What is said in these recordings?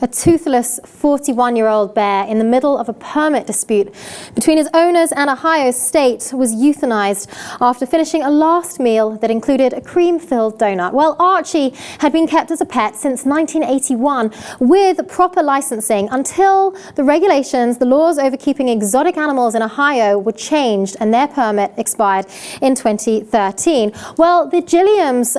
a toothless 41-year-old bear in the middle of a permit dispute between his owners and Ohio State was euthanized after finishing a last meal that included a cream-filled donut. Well, Archie had been kept as a pet since 1981 with proper licensing until the regulations, the laws over keeping exotic animals in Ohio were changed and their permit expired in 2013. Well, the Gilliams,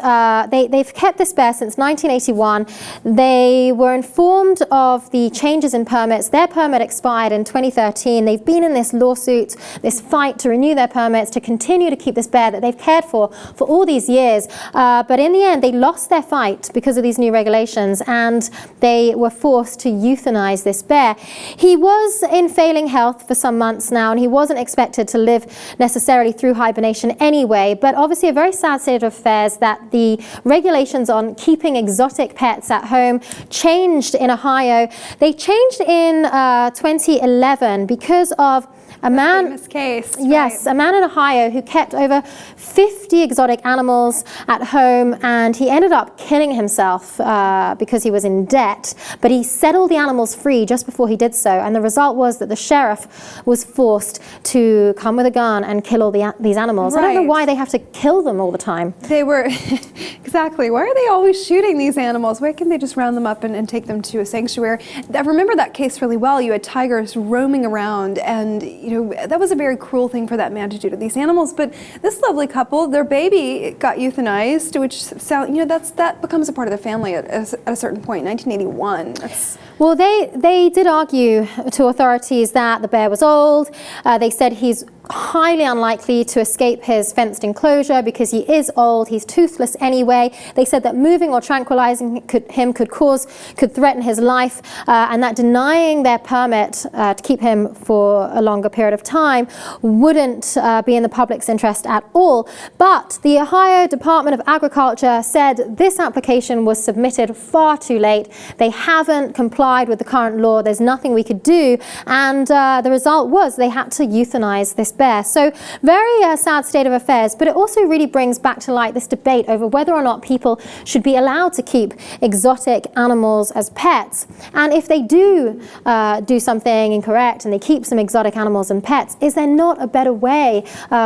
they've kept this bear since 1981. They were informed of the changes in permits. Their permit expired in 2013. They've been in this lawsuit, this fight to renew their permits, to continue to keep this bear that they've cared for all these years. But in the end, they lost their fight because of these new regulations, and they were forced to euthanize this bear. He was in failing health for some months now, and he wasn't expected to live necessarily through hibernation anyway, but obviously a very sad state of affairs that the regulations on keeping exotic pets at home changed in Ohio. They changed in 2011 because of a man, famous case, yes, right. A man in Ohio who kept over 50 exotic animals at home, and he ended up killing himself because he was in debt, but he set all the animals free just before he did so, and the result was that the sheriff was forced to come with a gun and kill all these animals. Right. I don't know why they have to kill them all the time. They were, exactly, why are they always shooting these animals? Why can't they just round them up and take them to a sanctuary? I remember that case really well. You had tigers roaming around, and that was a very cruel thing for that man to do to these animals. But this lovely couple, their baby got euthanized, which that becomes a part of the family at a certain point. 1981. Well, they did argue to authorities that the bear was old. They said he's highly unlikely to escape his fenced enclosure because he is old, he's toothless anyway. They said that moving or tranquilizing him could threaten his life, and that denying their permit to keep him for a longer period of time wouldn't be in the public's interest at all. But the Ohio Department of Agriculture said this application was submitted far too late. They haven't complied with the current law. There's nothing we could do, and the result was they had to euthanize this bear. So very sad state of affairs, but it also really brings back to light this debate over whether or not people should be allowed to keep exotic animals as pets. And if they do something incorrect and they keep some exotic animals and pets, is there not a better way?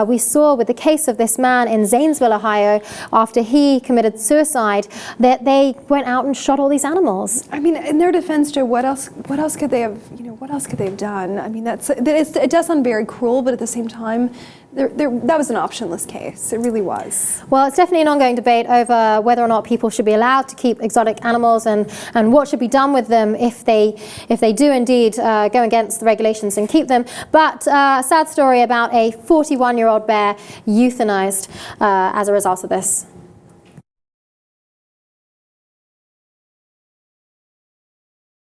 We saw with the case of this man in Zanesville, Ohio, after he committed suicide, that they went out and shot all these animals. I mean, in their defense, Joe, what else could they have, what else could they have done? I mean, it does sound very cruel, but at the same time, that was an optionless case. It really was. Well, it's definitely an ongoing debate over whether or not people should be allowed to keep exotic animals and what should be done with them if they do indeed go against the regulations and keep them. But a sad story about a 41-year-old bear euthanized as a result of this.